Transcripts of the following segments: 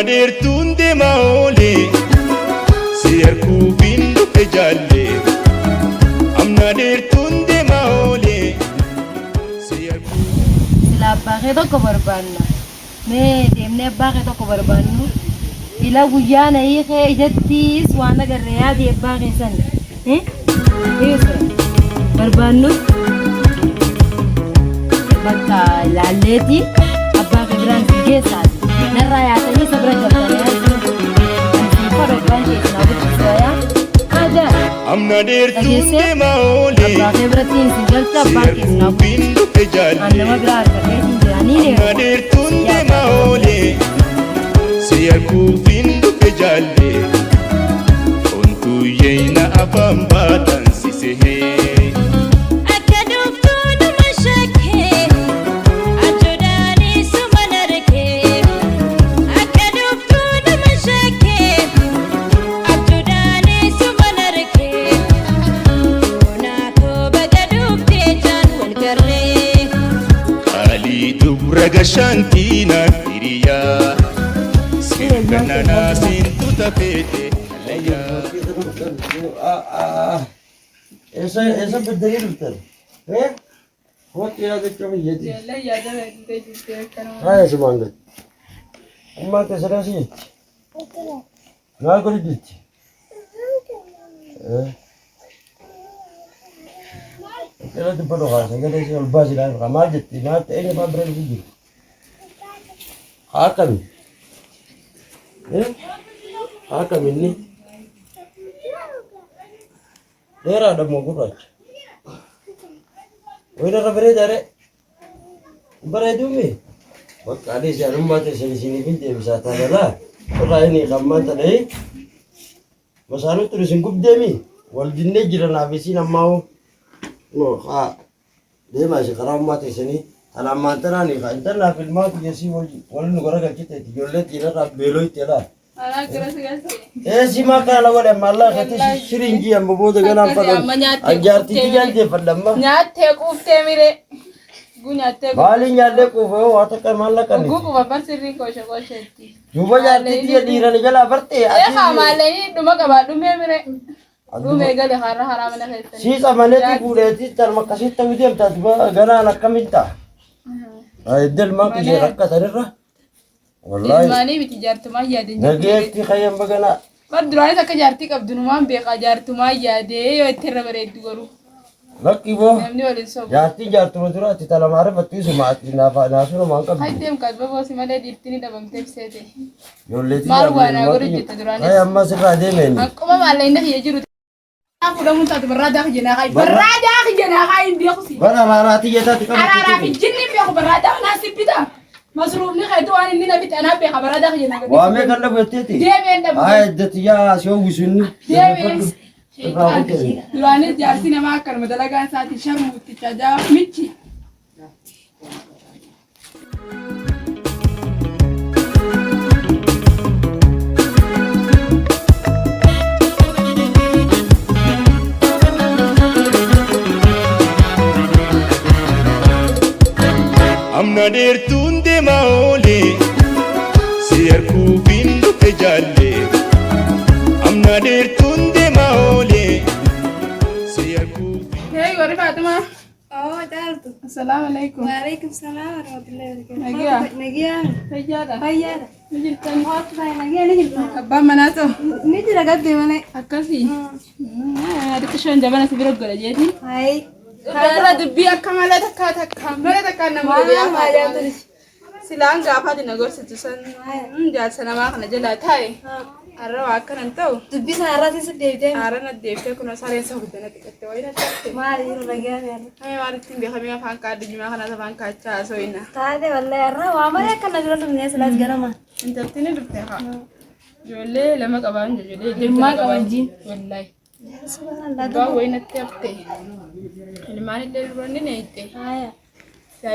Amnadirtun de maole Siyarku bindu pejalle Amnadirtun de maole Siyarku Sila bakhe tokko barbaanna mee deemnee abbaa kee tokko barbaannu ila guyyaa na hiikee ijattis waan agarree yaadii abbaa keessan barbaannu bakka ilaalleeti abbaa kee biraan si geessaati narraa yaatanii sabira jalqabanii fadha abbaan keessan hawwatuusaa aja Amnadirtun de maole abbaa kee birattiin si galcha abbaan keessan bindu pejalle annama biraa argateetiin jiranii Amnadirtun de maole Siyarku bindu pejalle Ontu yeina abambatan sisehe Ragashantina kiriya Sirkanana sintu tapete alaya Esa bedeli lütfen. He? Hot ya da çok yedi. Hayır zamanında. Ama tesirası yedi. Ne kadar gitti? Kaya di palo kasi kaya si Albasi lang kamalit tinat eh pa brand video. Hakam. Hakam ini. Dera ada mau kurang. Udah apa beri dari? Beri dulu. Waktu ada si rumah tu sini pintu bisa tanya lah. Kalau ini kaman tadi. Masalah tu disingkup demi. Wal jinne jiran habisi nama mau. No, ha. Dia masih kerana mati sini. Anak mantan ni kan. Entar lah film aku jadi wal negara kita itu. Jolet tidak ada beloi tidak. Si makan lawan yang malah kata siringi yang membuat dengan apa? Ajar tiga je pada mah. Nyate kufte mire. Gu nyate. Bali nyate kufu, atau kan malah kan. Gu bapak siring kosher ti. Cuba jadi dia di rani jalan berarti. Kamale ni duma kabar dume mire. Dume gale hara mana kete. Si sama ni tu boleh ti terima kasih tahu dia tak tiba gana anak kami tak. Del mak dia rakat ada lah. Wallahi. Ilmani biti jartuma yaade. Nageti khayam bagana. Bar durani takka jarti qabdunumaan beeqa jartuma yaade yo ittirra bareeddu garu. Laki bo. Namni walin sobu. Jati jartu dura ti talamare batu sumat nasu no mangkab. Haydem kadba bosi male dirtini dabam tepsete. Yolleti. Marwana garu jitta durani. Ay amma sirra demen. Akkuma malle inda hijiru. Aku dah muntah berada khijana kai. Berada khijana kai biaqsi. Bara rarati jata ti Ara fi jinni biaq berada nasib bita. Masruf ni khaytu ani nina bita ana biaq berada khijana kai. Wa me kan beteti. Debe nda. Ay datiya sho wisunni. Debe. Durani jarti nama akar madalagan saati sharmu ticaja michi. Amnadirtun de maole Siyarku bindu pejalle Amnadirtun de maole Siyarku Hey, gori Fatima. Oh, تعرف. السلام عليكم. وعليكم السلام ورحمة الله وبركاته. نجيا. نجيا. Fayyaadha. فيا. Ni jirtan. هات فيا نجيا نجي. Abbaan manaatoo. نجي لقد ماني. Akkasii. Aditti shoon jabana si bira gola jeeti. هاي. Irra dubbii akka malee takka malee takka nama ما ما جاتني. silaan gaafaati na gorsitu san jaarsa namaa kana jalaa taa'e har'a waa akkanan ta'u تبي سهراتي سديتين. haara na deeftee kun sareen isa guddana xiqqatte wayii na taate. ما أدري رجع يعني. Hami waan ittiin beekamee afaan kaaddinyumaa kanaas afaan kaachaa haasooyina. تعالي والله الرا وعمري كنا نقول من الناس لا تجرمه. Intaltiin ni dhufte haa. Ijoollee lama qabaan ijoollee ilmaa qaban jiin. Wallahi. سبحان الله. Abbaan wayii natti hafte. Ilmaan illee duroonni na hitte. هاي.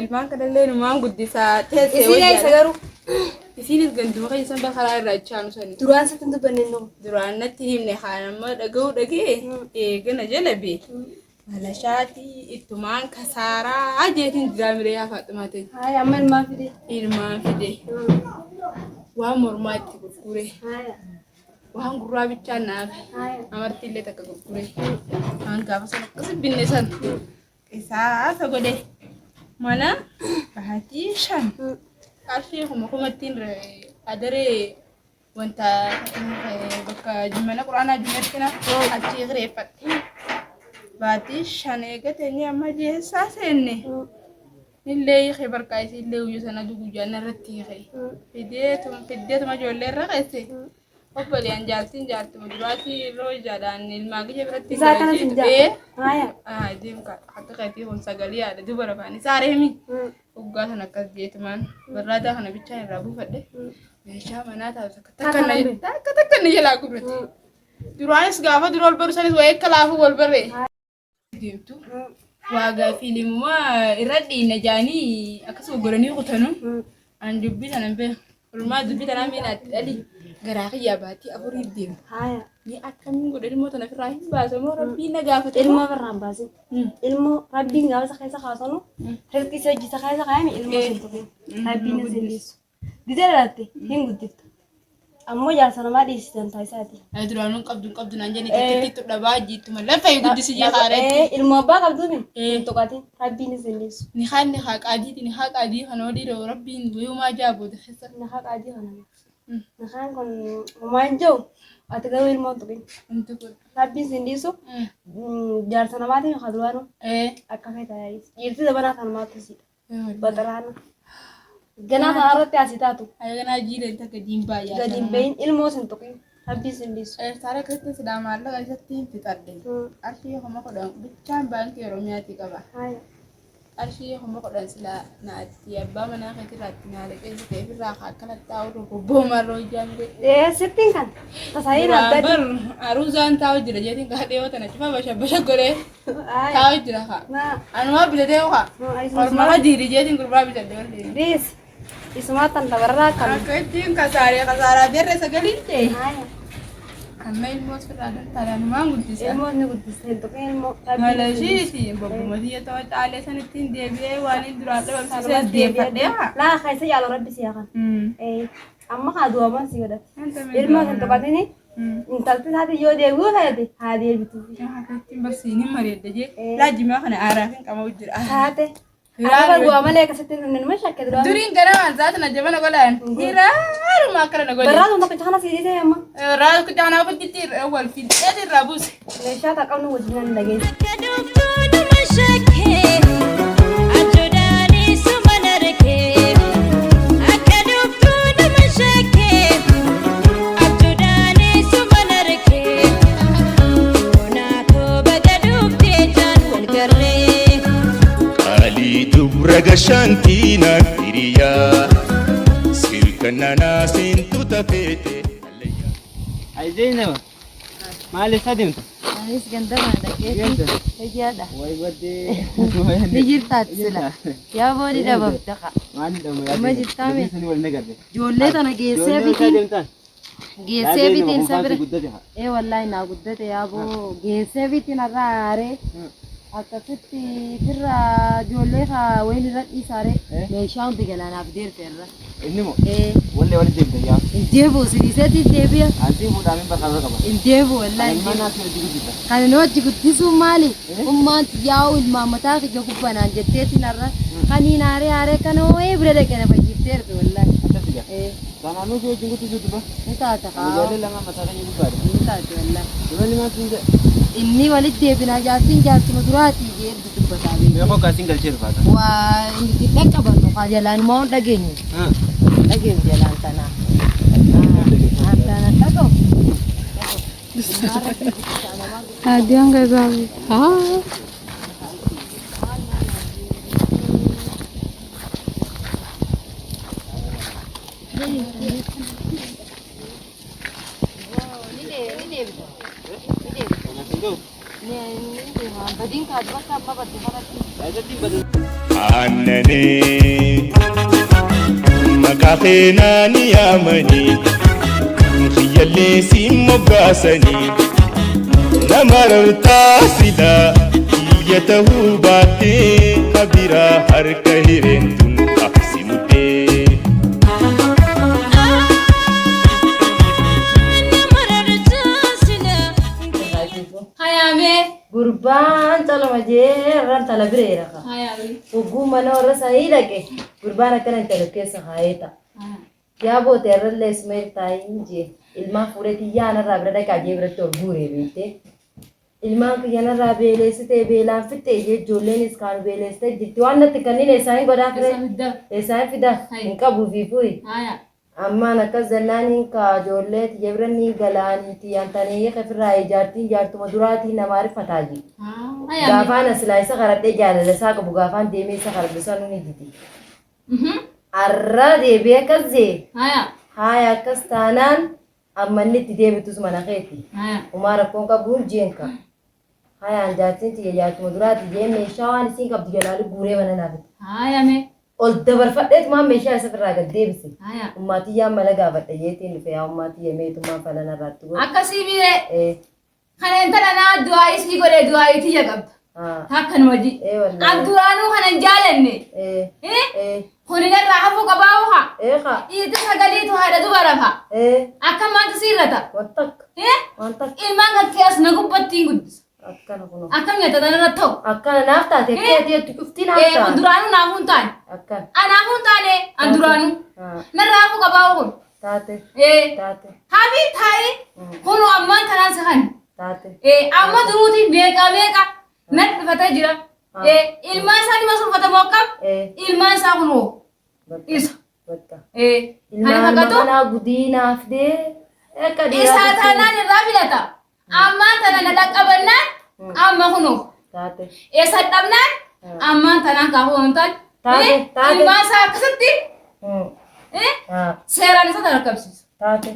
Ilmaan kanallee numaan guddisaa teessee إسي جاي سجرو. Isinis ganduma kan isan bakkaraa irraa ichaanu sani. دران ستنتو بنينو. Duraan natti himne haanamma dhaga'uu dhagee eegana jala bee. Malashaatii ittumaan kasaaraa jeetiin diraamiree haa Faaximaa ta'e. هاي عمل ما في دي. Ilmaan fide. waan mormaa itti gurgure Haya. waan gurraa bichaa naaf Haya. amartii illee takka gurgure waan gaafa sana akkasi binne san isaa godhe mana bahatii 5 qarshii kuma ittiin adaree wanta bakka mana quraanaa jumlatina achi reeffadhe bahatii 5 eegateenye amma jeessaa seenne illee khibarkaa isii illee guyyaa sana guyyaa irratti fideetuma ijoollee irra qeesse obboleeyyan jaartuma duraatii yeroo ijaadhaan ilmaa gijja biratti Isaa kana sin jaata. Haya. deemka akka qatii kun sagalee yaada dubara afaan isaa reemi waggaa sana akkas jeetumaan barraataa kana bichaan irraa buufadhe meeshaa manaa taa'u takka inni jalaa gubrate duraanis gaafa dura ol baru sanis wayii akka laafu wal barree deemtu waagaa fiilimmaa irra dhiina jaanii akkasuma godhanii kutanu an dubbii sanan bee olmaa dubbii tanaan miinaatti dhali garaa kiyyaa baatii afurii deemu Haya. ni akkamiin godhe ilmoo tana ofirraa hin baasamoo rabbiin na gaafate Ilmoo birraan baasin. Ilmoo rabbiin gaafa keessa kaasanu hirki isa hojii isa keessa kaayame ilmoo hin tuqin. Rabbiin isa hindisu. Gidee dhalatte hin guddiftu. Ammoo jaarsa namaa dhiisisan taasisaati. ay duraan qabdu naan jenni itti dhabaa jiittuma lafa guddisi jee haareetti Ilmoo abbaa qabduumi. Hin tuqatin. Rabbiin isa hindisu. ni haa qaadii kana odii rabbiin wayumaa jaaboota keessa Na haqa adii kana. Na kaan kun homaan jiru ati garuu ilmoo hin tuqin. hin tuqu Rabbiin isa hindisu jaarsa namaatiin haa duraanu akka feetaa yaadis. Dhiirti dabanaa kan maatu siidha. Baxaraana. Ganaa kana irratti asii taatu. ayyaanaa jiileen takka diimbaa Gadi yaasa hin bahin ilmoo sin tuqin. Rabbiin isa hindisu. saara keessatti sidaamaallaqa isatti hin fixadhe qarshii kuma kudhan bichaan baankii oromiyaatii qaba Haya. qarshii kuma kudhan silaa naatti abbaa manaa keetirraatti naala qeessi ta'e firraa akkanatti taa'u bobboomarroo ijaamte Sittiin kan tasaayii naaddati. aruusaan taa'u jira jeetiin kaadhee yoo tana cufa basha godhee taa'u jira kaa Naa. anumaa bitatee kaa ormaa diiri jeetiin gurbaa bitadhe wallee Bis. Isumaa tan tabarraa kan. akka ittiin kasaaraa beerre sagaliin ta'e Haya. amma ilmoo sirraa dantaadhaan maan guddisa Ilmoo ni guddisa hin tuqin ilmoo. malashiisi bobbumati yoo ta'u caalee sanittiin deebi'ee waan hin duraan dhabamsiisee deeffadhee haa Laa keessa yaala rabbi siyaa kan. Amma haa du'aman si godhate. Ilmoo hin tuqatini. Intalti isaati yoo deebi'uu taate haa deebitu. Akkanatti barsiin hin mareedda jee laajimaa kana aaraaf hin qabamu jira. Taate. Akka du'a malee akkasitti hin nama shakke dura. Duriin gara maansaati na jabana godhaan hiraaruma akkana na godhe. Barraa sun tokko kana siidisee amma. Irraa kuchaanaa fudditti wal fiddeeti irraa buuse. Meeshaa taqqabnu wajjin nan dhageessa. Kaduftuudhuma shakkee ajoodhaanis mana rakkee akka duftuudhuma shakkee ajoodhaanis mana rakkee naatoo baga dhuftee jaan wal garree. Ali dubra gashantiinaan hiriyaa sirkannanaa seentu tafeete. Zainab, maaliif adeemta? Anis gandamaan dhaqeetti hojiidha. Way baddee. Ni jirtaati sila. Yaa boodi dhabamta qa. Maalidha Amma jirtaame. Sani wal nagarre. Ijoollee tana geessee Ijoollee bitiin. adeemtaan? Geessee bitiin sabira. Guddate haa. Wallaahi naa guddate yaaboo geessee bitiin irraa aaree akkasitti firra ijoollee kaa wayini irra dhiisaaree meeshaa hundi galaanaaf deerte irra. Inni moo? Wallee walitti deemte yaa. Deebi'u siriiseetti deebi'a. Antii fuudhaameen bakka irra qaba. Deebi'u wallaahi. Ilmaan naatti walitti guddisa. Kan inni wajji guddisuun maali? Ummaan yaa'u ilmaan mataa kiyya gubbanaan jetteetti narra kaniin aaree kana wayii bira dhaqee na fayyifteerti wallaahi. Akkasi gaa. Kanaanuu si wajjin guddisuutu ba? Ni taata haa. Ijoollee lama mataa kan gubbaadha. Ni taate wallaahi. Dubarri maal siin jedhe? Inni walitti deebinaa jaartiin jaartuma duraatii jeerti dubbataa beeku. Meeqoo kaasiin galchee dhufaata? Waa inni dhaqqabannu haa jalaan moo dhageenyu. Dhageenyu jalaan tanaa. Tanaa dhaga'u. Adiyan gazaami. Haa. Annanee maqaa keenyaa ni yaamanii kiyyallee siin moggaasanii nama rartaa silaa kiyya tahuu baattee kabiraa harka hireentuun absi muddee. gurbaan calama jeerran tala bireera ka. Ugguu mana warra sanii dhaqe gurbaan akkana intala keessa haayeta. Yaa boote irrallee Ismail taayin jee ilmaan fuudhetii yaanarraa bira dhaqaa jee biratti ol guuree beektee. Ilmaan kiyyanarraa beeleessitee beelaan fixxee jee ijoolleenis kaan beeleessitee jirti waan natti kanneen eessaan godhaa ture. Eessaan fidaa hin qabu fiifuyi. Ammaan akkas zannaaniin kaa ijoollee tiyya bira ni galaaniiti yaantanii kafirraa ijaartiin jaartuma duraatii namaa rifataa jiru. Gaafaan asilaa isa qaradhee jaalala isaa qabu gaafaan deemee isa qaradhu isaa nuni jiti. Arra deebi'ee akkas jee. Haaya akkas taanaan ammanni itti deebitus mana keeti. Umaa rakkoon qabuun jeenka. Haayaan jaartiin tiyya jaartuma duraatii jee meeshaa waan isiin qabdu jalaalu guuree mana naafete. Ol dabarfadheet maan meeshaa isa irraa gad deebise. Ummaatiyyaan mala gaafadhe jeetiin dhufe yaa ummaatiyya meetummaan falana irraatti godhe. Akkasii bire kana intala naa du'aa isii godhee du'aa itiyya qabda. Takkan wadi. Abduraanuu kanan jaalanne. Kunilirraa hafuu qabaawu haa. Dhiirti sagaliitu haadha dubara haa. Akka maanta siirrata. Ilmaan kakkees na gubbattiin guddisa. Akkam nyaata tanarra ta'u. Akkana naaf taate keetii dhuftii naaf taate. Kun duraanuu naafuu hin taane. Anaafuu hin taane an duraanuu. Narraa hafuu qabaawu kun. Taate. Habii taa'ee kunu ammaan tanaan sahan. Taate. Amma duruuti meeqa natti dhufatee jira. Ilmaan isaa nima sulfata moqqam. Ilmaan isaa kunoo. Isa. Ilmaan manaa gudiinaaf dee. Isaa taanaan irraa filata. Ammaan tana na dhaqqabannaan amma kunoo. Taate. Eessa dhabnaan ammaan tanaan kaafuu wantaan. Ilmaan isaa akkasitti seeraan isa tarkaabsiisa. Taate.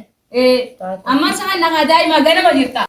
Ammaan isaa nagaa daa'ima ganama jirta.